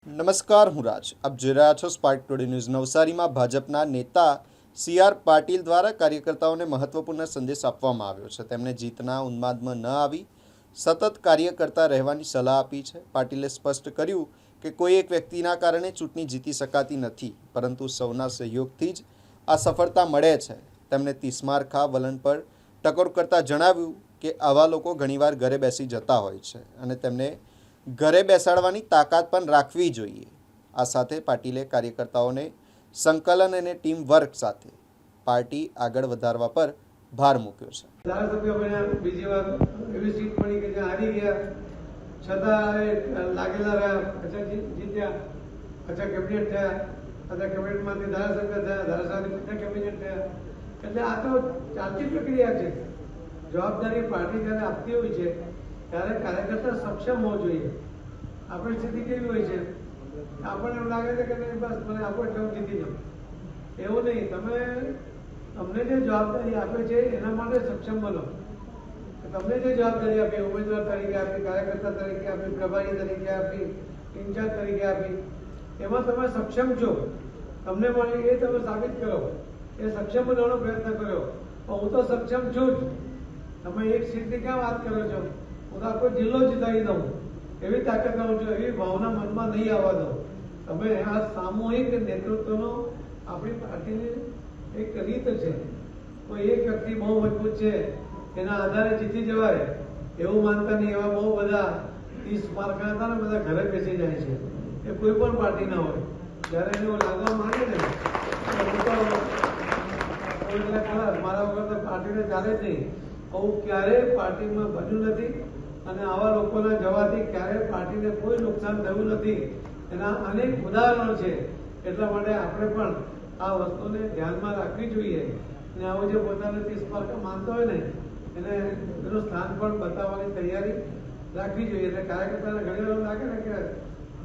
નમસ્કાર, હું રાજ. આપ જોઈ રહ્યા છો સ્પાર્ક ટુડે ન્યૂઝ. નવસારીમાં ભાજપના નેતા CR પાટીલ દ્વારા કાર્યકર્તાઓને મહત્વપૂર્ણ સંદેશ આપવામાં આવ્યો છે. તેમણે જીતના ઉન્માદમાં ન આવી સતત કાર્ય કરતા રહેવાની સલાહ આપી છે. પાટીલે સ્પષ્ટ કર્યું કે કોઈ એક વ્યક્તિના કારણે ચૂંટણી જીતી શકાતી નથી, પરંતુ સૌના સહયોગથી જ આ સફળતા મળે છે. તેમણે તીસમારખા વલણ પર ટકોર કરતા જણાવ્યું કે આવા લોકો ઘણીવાર ઘરે બેસી જતા હોય છે અને તેમને ઘરે બેસાડવાની તાકાત પણ રાખવી જોઈએ. આ સાથે પાટીલે કાર્યકર્તાઓને સંકલન અને ટીમ વર્ક સાથે પાર્ટી આગળ વધારવા પર ભાર મૂક્યો છે. ધારાસભ્ય બન્યા, બીજી વાર એવી સીટ મળી કે જ્યાં હારી ગયા છતાં લાગેલા રહ્યા, પછી જીત્યા, પછી કેબિનેટ થયા, પછી કેબિનેટમાંથી ધારાસભ્ય થયા, ધારાસભ્ય કેબિનેટ થયા. એટલે આ તો ચાલતી પ્રક્રિયા છે. જવાબદારી પાર્ટી જ્યારે આપતી હોય છે ત્યારે કાર્યકર્તા સક્ષમ હોવો જોઈએ. આપણી સ્થિતિ કેવી હોય છે, આપણને એમ લાગે છે કે નહીં, બસ મને આપો એટલે હું જીતી જાઉં. એવું નહીં. તમને જે જવાબદારી આપે છે એના માટે સક્ષમ બનો. તમને જે જવાબદારી આપી, ઉમેદવાર તરીકે આપી, કાર્યકર્તા તરીકે આપી, પ્રભારી તરીકે આપી, ઇન્ચાર્જ તરીકે આપી, એમાં તમે સક્ષમ છો, તમને મળી એ તમે સાબિત કરો. એ સક્ષમ બનવાનો પ્રયત્ન કર્યો. પણ હું તો સક્ષમ છું જ. તમે એક સીટની ક્યાં વાત કરો છો? હું તો આખો જિલ્લો જીતાવી દઉં એવી તાકાત કરું છું. એવી ભાવના મનમાં નહીં આવવા દો. તમે આ સામૂહિક નેતૃત્વનો આપણી પાર્ટીની એક રીત છે. કોઈ એક વ્યક્તિ બહુ મજબૂત છે એના આધારે જીતી જવાય એવું માનતા નહીં. એવા બહુ બધા 30 માર્કા હતા ને, બધા ઘરે બેસી જાય છે. એ કોઈ પણ પાર્ટી ના હોય. જયારે એને લાગવા માંગે ને મારા વગર તો પાર્ટીને ચાલે જ નહીં. આવું ક્યારેય પાર્ટીમાં બન્યું નથી અને આવા લોકોના જવાથી ક્યારેય પાર્ટીને કોઈ નુકસાન થયું નથી. એના અનેક ઉદાહરણો છે. એટલા માટે આપણે પણ આ વસ્તુને ધ્યાનમાં રાખવી જોઈએ અને આવું જે પોતાને 30 માર્કા માનતો હોય ને એને એનું સ્થાન પણ બતાવવાની તૈયારી રાખવી જોઈએ. એટલે કાર્યકર્તાને ઘણી વાર લાગે ને કે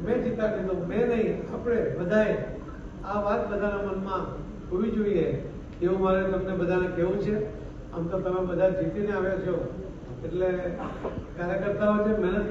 મેં જીતાડી દીધું, મેં નહીં, આપણે બધાએ. આ વાત બધાના મનમાં હોવી જોઈએ એવું મારે તમને બધાને કહેવું છે. આમ તો તમે બધા જીતીને આવ્યા છો એટલે કાર્યકર્તાઓ જે મહેનત